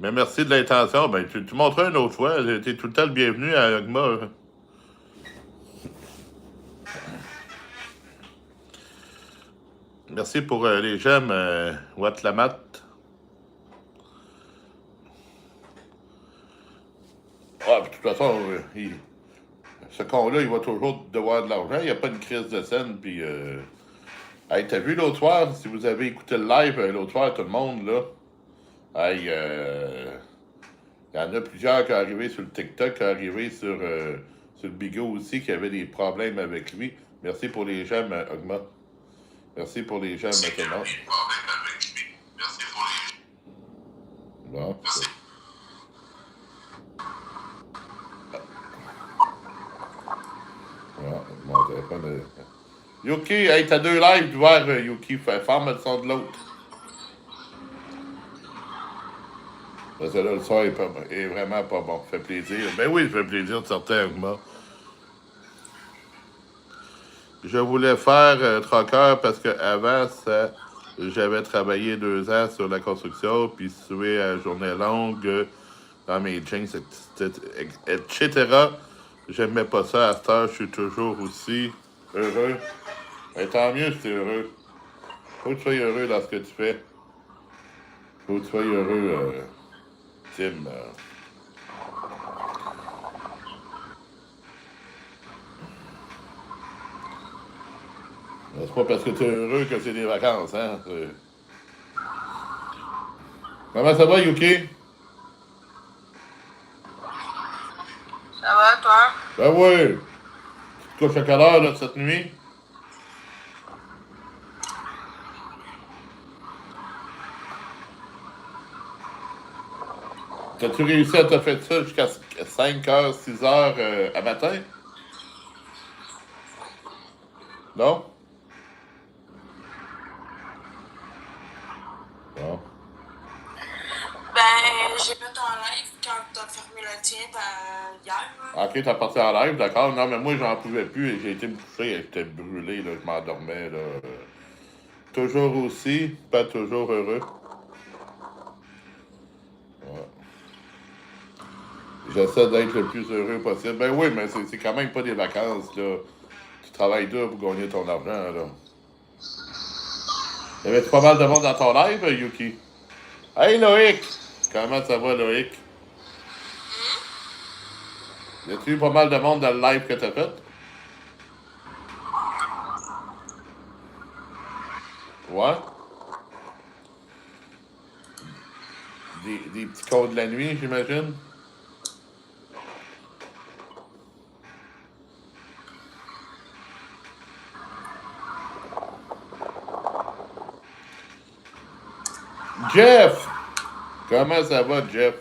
Mais merci de l'intention. Ben, tu montreras une autre fois. T'es tout le temps le bienvenu à Ogma. Merci pour les j'aime, Watlamat. Ah, puis de toute façon, ce con-là, il va toujours devoir de l'argent. Il n'y a pas une crise de scène. Puis, hey, t'as vu l'autre soir, si vous avez écouté le live l'autre soir, tout le monde, là. Hey, il y en a plusieurs qui sont arrivés sur le TikTok, qui sont arrivés sur le Bigo aussi, qui avaient des problèmes avec lui. Merci pour les j'aime, Ogma. Merci pour les j'aime, maintenant. Bon, c'est... Ouais, mon téléphone Yuki, hey, t'as 2 lives ouverts, Yuki. Ferme le son de l'autre. Parce que là, le son est vraiment pas bon. Ça fait plaisir. Ben oui, ça fait plaisir de sortir avec moi. Je voulais faire troqueur parce qu'avant, j'avais travaillé 2 ans sur la construction, puis sué à journée longue dans mes jeans, etc. J'aimais pas ça. À cette heure, je suis toujours aussi heureux. Et tant mieux si tu es heureux. Faut que tu sois heureux dans ce que tu fais. Faut que tu sois heureux, Tim. C'est pas parce que tu es heureux que c'est des vacances, hein? Comment ça va, Yuki? Ça va, toi? Ben oui. Tu te couches à quelle heure, là, cette nuit? T'as-tu réussi à te faire ça jusqu'à 5h, 6h à matin? Non? Bon. Ben, j'ai fait en live quand t'as fermé le tien hier. Là. Ok, t'as parti en live, d'accord. Non, mais moi, j'en pouvais plus et j'ai été me coucher. J'étais brûlé, là. Je m'endormais, là. Toujours aussi, pas toujours heureux. Ouais. J'essaie d'être le plus heureux possible. Ben oui, mais c'est quand même pas des vacances, là. Tu travailles dur pour gagner ton argent, là. Y avait-tu pas mal de monde dans ton live, Yuki? Hey, Loïc! Comment ça va, Loïc? Y a-tu eu pas mal de monde dans le live que t'as fait? Ouais? Des petits codes de la nuit, j'imagine? Jeff! Comment ça va, Jeff?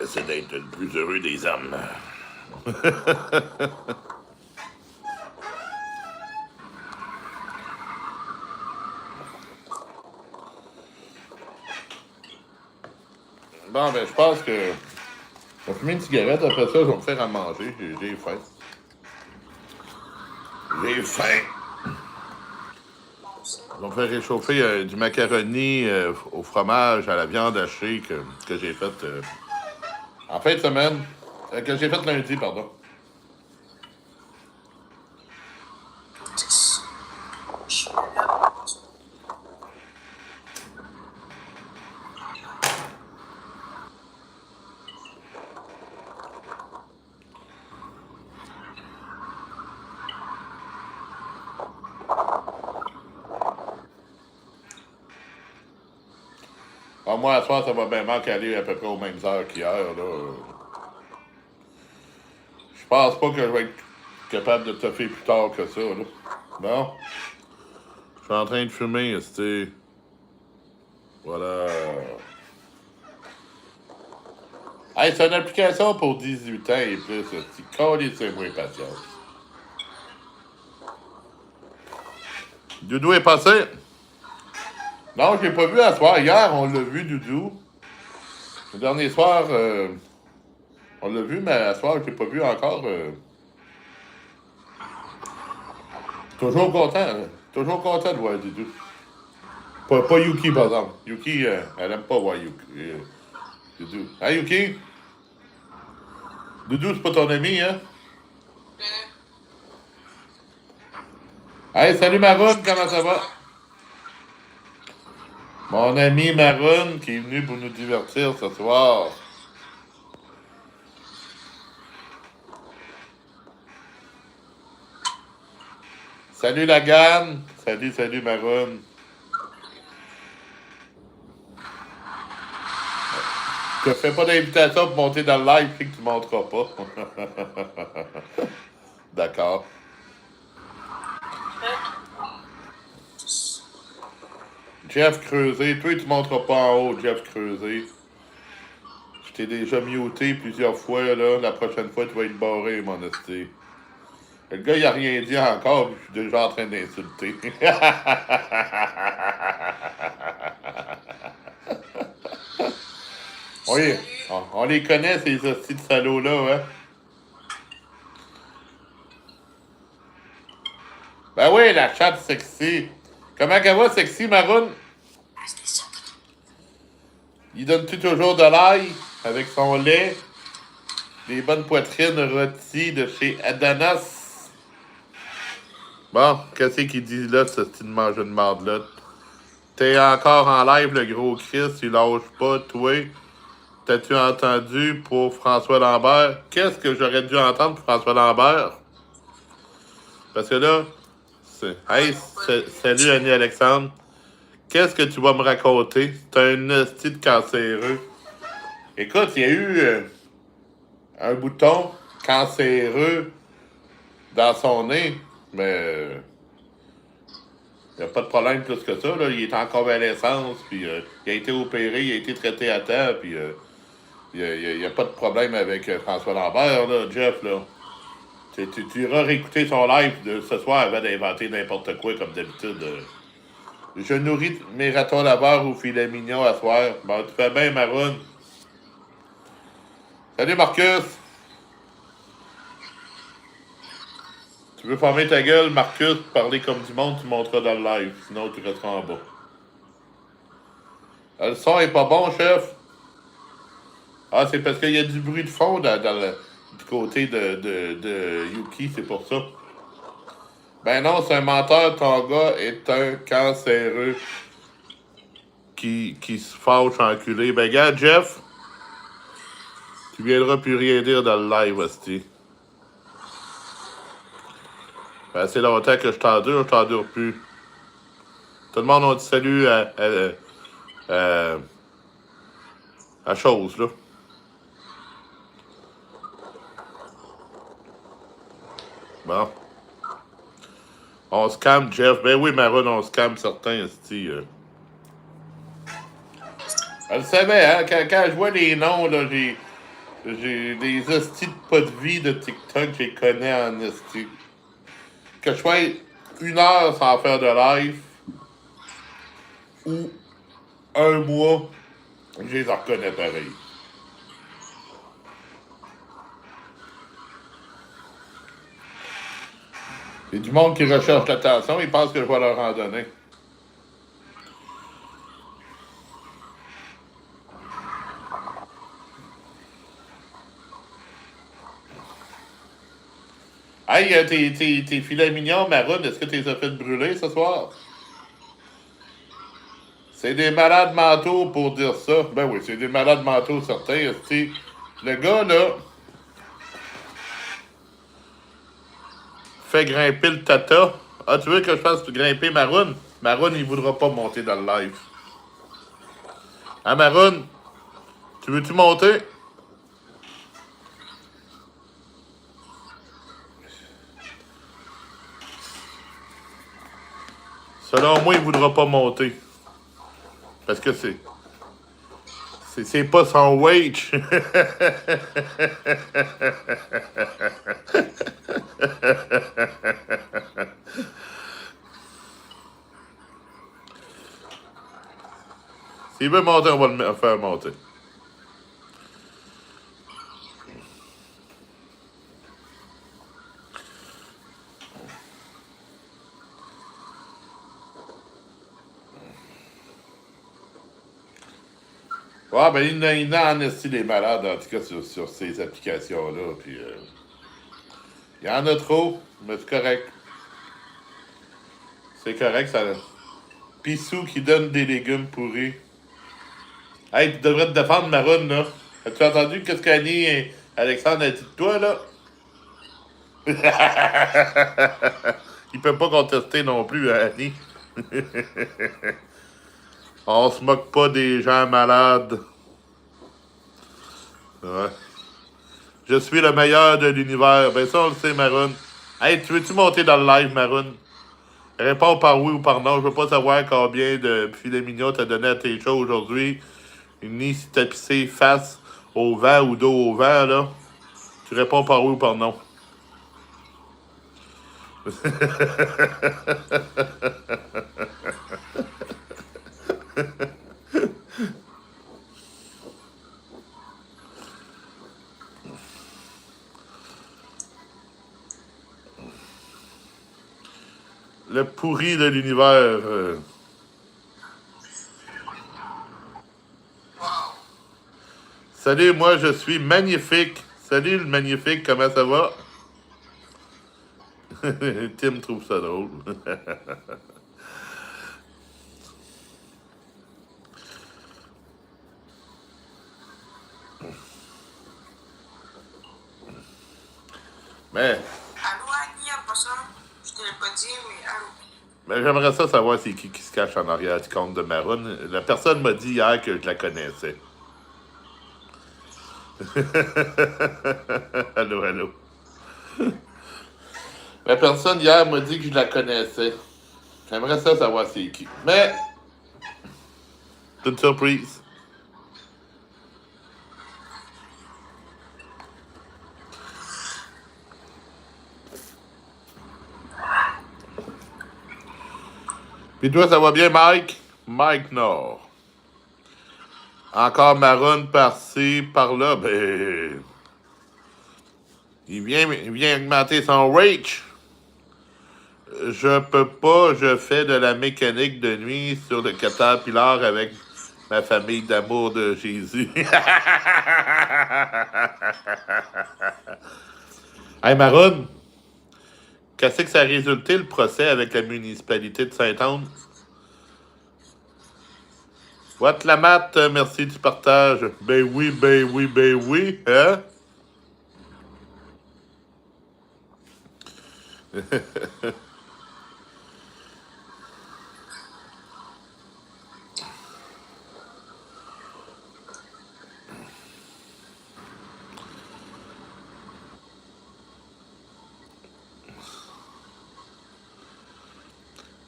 C'est d'être le plus heureux des hommes. Bon, ben, je pense que je vais fumer une cigarette. Après ça, je vais me faire à manger. J'ai faim. J'ai faim. Je vais me faire réchauffer du macaroni au fromage à la viande hachée que j'ai fait en fin de semaine. Que j'ai fait lundi, pardon. Je suis là. Ah, moi, à soir, ça va bien mal caler à peu près aux mêmes heures qu'hier. Là. Je pense pas que je vais être capable de te faire plus tard que ça. Là. Bon. Je suis en train de fumer, c'était. Voilà. Hey, c'est une application pour 18 ans et plus. Tu colles, c'est moins patience. Doudou est passé. Non, je l'ai pas vu à soir. Hier, on l'a vu, Doudou. Le dernier soir, on l'a vu, mais à soir, je l'ai pas vu encore. Toujours content. Toujours content de voir Doudou. Pas Yuki, par exemple. Yuki, elle aime pas voir Yuki. Doudou. Hein, Yuki? Doudou, c'est pas ton ami, hein? Hey, salut Maroon, comment ça va? Mon ami Maroon qui est venu pour nous divertir ce soir. Salut la gamme. Salut Maroon. Je te fais pas d'invitation pour monter dans le live, puis que tu monteras pas. D'accord. Jeff Creusé. Toi, tu monteras pas en haut, Jeff Creusé. Je t'ai déjà muté plusieurs fois, là. La prochaine fois, tu vas être barré, mon esti. Le gars, il a rien dit encore, puis je suis déjà en train d'insulter. Oui, on les connaît, ces hosties de salauds-là, hein? Ben oui, la chatte sexy. Comment qu'elle va, sexy, Maroon? Il donne-tu toujours de l'ail avec son lait? Des bonnes poitrines rôties de chez Adanas. Bon, qu'est-ce qu'il dit là, ce style de manger de marde-là? T'es encore en live, le gros Chris, il lâche pas, toi. T'as-tu entendu pour François Lambert? Qu'est-ce que j'aurais dû entendre pour François Lambert? Parce que là, hey, salut Annie Alexandre. Qu'est-ce que tu vas me raconter? C'est un hostie de cancéreux. Écoute, il y a eu un bouton cancéreux dans son nez, mais il n'y a pas de problème plus que ça. Là. Il est en convalescence, puis il a été opéré, il a été traité à temps, puis il n'y a pas de problème avec François Lambert, là, Jeff. Là. Tu iras réécouter son live de ce soir avant d'inventer n'importe quoi comme d'habitude. Je nourris mes ratons laveurs au filet mignon à soir. Bon, tu fais bien, Maroon. Salut, Marcus. Tu veux former ta gueule, Marcus, parler comme du monde, tu monteras dans le live. Sinon, tu resteras en bas. Le son est pas bon, chef. Ah, c'est parce qu'il y a du bruit de fond du côté de Yuki, c'est pour ça. Ben non, c'est un menteur, ton gars est un cancéreux qui se fâche enculé. Ben gars, Jeff, tu viendras plus rien dire dans le live, hostie. Ben, assez longtemps que je t'endure plus. Tout le monde a dit salut à chose, là. Bon. On se calme, Jeff. Ben oui, Maroon, on se calme certains, hostie. Elle le savait, hein? Quand je vois les noms, là, j'ai des hosties de pas de vie de TikTok, je les connais en hostie. Que je sois 1 heure sans faire de live ou 1 mois, je les reconnais pareil. C'est du monde qui recherche l'attention, ils pensent que je vais leur en donner. Hey, tes filets mignons, Maroon, est-ce que tu les as fait brûler ce soir? C'est des malades mentaux pour dire ça. Ben oui, c'est des malades mentaux certains. Le gars, là, fait grimper le tata. Ah, tu veux que je fasse grimper Maroon? Maroon, il voudra pas monter dans le live. Hein, Maroon? Tu veux-tu monter? Selon moi, il voudra pas monter. Parce que c'est pas son wage. S'il veut monter, on va le faire monter. Ouais, ben il y en a aussi des malades, en tout cas, sur ces applications-là. Puis, il y en a trop, mais c'est correct. C'est correct, ça. Pissou qui donne des légumes pourris. Hey, tu devrais te défendre, Maroon, là. As-tu entendu qu'est-ce qu'Annie et Alexandre a dit de toi, là? Il peut pas contester non plus, hein, Annie. On se moque pas des gens malades. Ouais. Je suis le meilleur de l'univers. Ben ça, on le sait, Maroon. Hey, tu veux-tu monter dans le live, Maroon? Réponds par oui ou par non. Je veux pas savoir combien de filets mignons t'as donné à tes shows aujourd'hui. Ni si t'as pissé face au vent ou dos au vent, là. Tu réponds par oui ou par non. Le pourri de l'univers. Salut, moi je suis magnifique. Salut le magnifique, comment ça va? Tim trouve ça drôle. Mais, Allô, Annie, en passant? Je te l'ai pas dit, mais allô. mais j'aimerais ça savoir c'est qui se cache en arrière du compte de Maroon. La personne m'a dit hier que je la connaissais. Allô, allô. La personne hier m'a dit que je la connaissais. J'aimerais ça savoir c'est qui. Mais, c'est une surprise. Puis toi, ça va bien, Mike? Mike Nord. Encore Maroon par-ci, par-là. Ben, il vient augmenter son reach. Je peux pas, je fais de la mécanique de nuit sur le Caterpillar avec ma famille d'amour de Jésus. Hey Maroon, qu'est-ce que ça a résulté le procès avec la municipalité de Saint-Anne? What la mat, merci du partage. Ben oui, ben oui, ben oui, hein?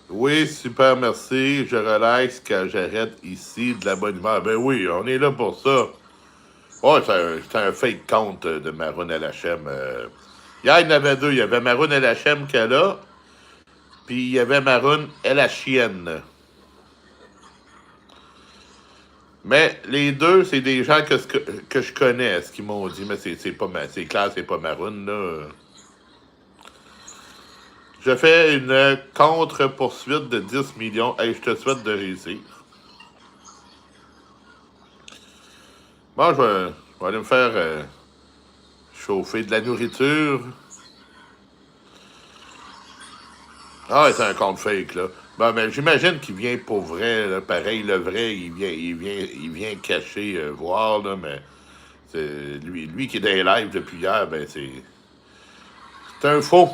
Oui, super, merci. Je relaxe quand j'arrête ici de la bonne humeur. Ben oui, on est là pour ça. Oh, c'est un fake compte de Maroon LHM. Hier, il y en avait deux. Il y avait Maroon LHM qu'elle a, puis il y avait Maroon LHN. Mais les deux, c'est des gens que je connais, ce qu'ils m'ont dit. Mais c'est pas c'est clair, c'est pas Maroon, là. Je fais une contre-poursuite de 10 millions. Hey, je te souhaite de réussir. Bon, je vais aller me faire chauffer de la nourriture. Ah, c'est un compte fake, là. Bon, mais j'imagine qu'il vient pour vrai, là. Pareil, le vrai, il vient cacher, voir, là, mais c'est lui qui est dans les lives depuis hier, ben c'est un faux.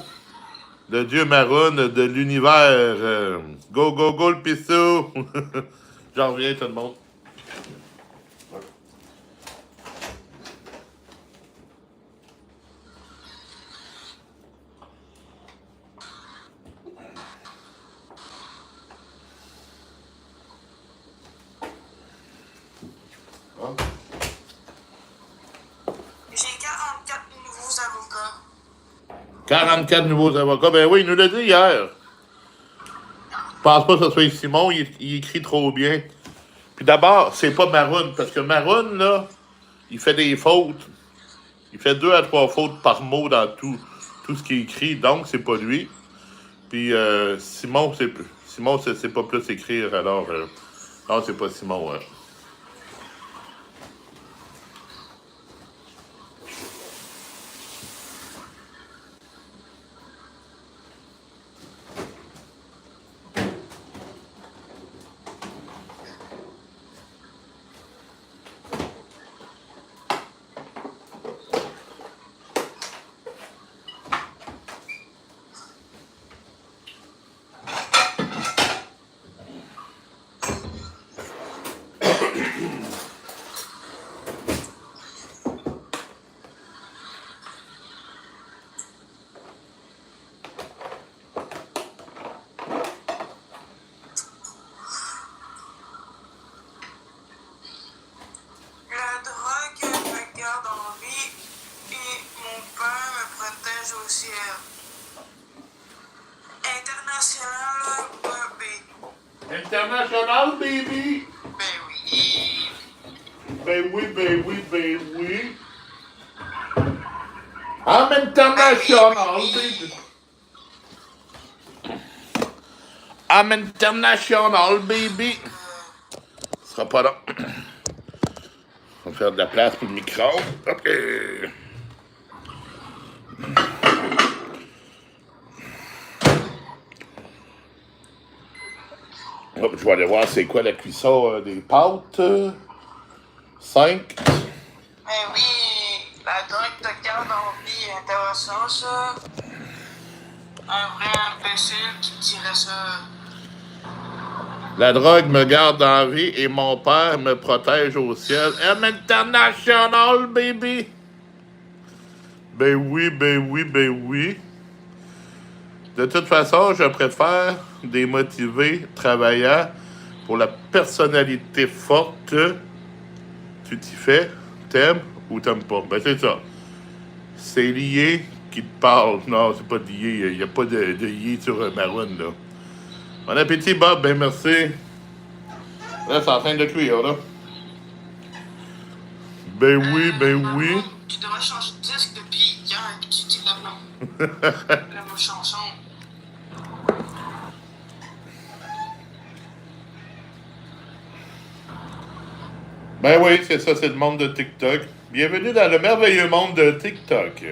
Le dieu Maroon de l'univers. Go, go, go, le pissou! J'en reviens, tout le monde. Hein? J'ai 44 nouveaux avocats. 44 nouveaux avocats. Ben oui, il nous l'a dit hier. Je pense pas que ce soit Simon, il écrit trop bien. Puis d'abord, c'est pas Maroon, parce que Maroon, là, il fait des fautes. Il fait 2 à 3 fautes par mot dans tout ce qu'il écrit, donc c'est pas lui. Puis Simon, c'est pas plus écrire, alors non, c'est pas Simon. Hein. International, baby! Ben oui. Ben oui, ben oui, ben oui. I'm international, baby. I'm international, baby. Ce sera pas long. On va faire de la place pour le micro. OK. Hop, je vais aller voir c'est quoi la cuisson des pâtes. 5. Ben oui. La drogue te garde en vie. Intéressant, ça. Un vrai imbécile qui dirait ça. La drogue me garde en vie et mon père me protège au ciel. I'm international, baby! Ben oui, ben oui, ben oui. De toute façon, je préfère des motivés, travaillants, pour la personnalité forte. Tu t'y fais, t'aimes ou t'aimes pas? Ben c'est ça. C'est lié qui te parle. Non, c'est pas lié. Il n'y a pas de lié sur Maroon, là. Bon appétit, Bob. Ben merci. Là, c'est en train de cuire, là. Ben oui, ben oui. Tu devrais changer de disque depuis hier que tu dis la même chanson. Ben oui, c'est ça, c'est le monde de TikTok. Bienvenue dans le merveilleux monde de TikTok.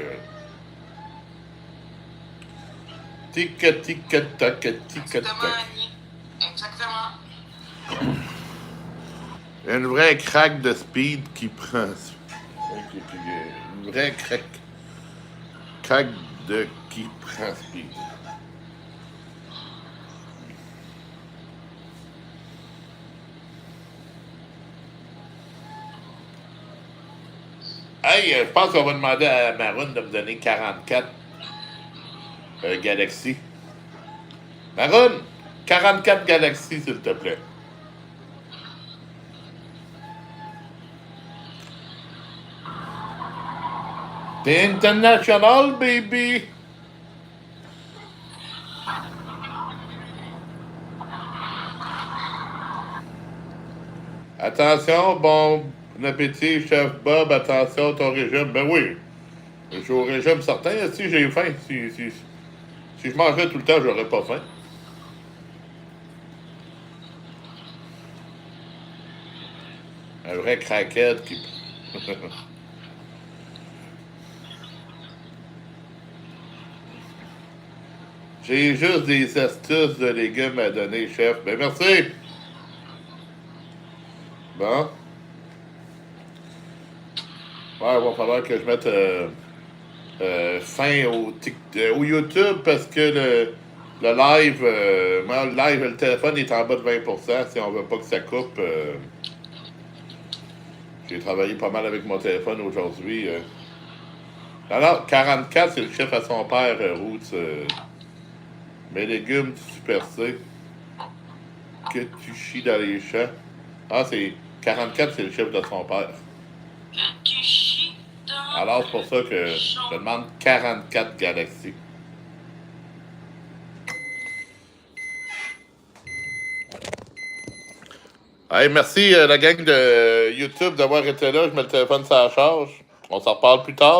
Tic-tac, tic-tac, tic-tac. Exactement. Une vraie craque de speed qui prend. Une vraie craque de qui prend speed. Hey, je pense qu'on va demander à Maroon de me donner 44 Galaxy. Maroon, 44 Galaxy, s'il te plaît. T'es international, baby! Attention, bon appétit, chef Bob, attention, ton régime. Ben oui, je suis au régime certain. Si j'ai faim, si je mangeais tout le temps, j'aurais pas faim. Un vrai craquette qui... J'ai juste des astuces de légumes à donner, chef. Ben merci! Bon. Ouais, il va falloir que je mette fin au YouTube parce que le live, moi, le live, le téléphone est en bas de 20%. Si on veut pas que ça coupe, j'ai travaillé pas mal avec mon téléphone aujourd'hui. Alors, 44, c'est le chef à son père, Roots. Mes légumes du Super C. Que tu chies dans les champs. Ah, c'est 44, c'est le chef de son père. Alors, c'est pour ça que je demande 44 Galaxies. Hey, merci la gang de YouTube d'avoir été là. Je mets le téléphone sur la charge. On s'en reparle plus tard.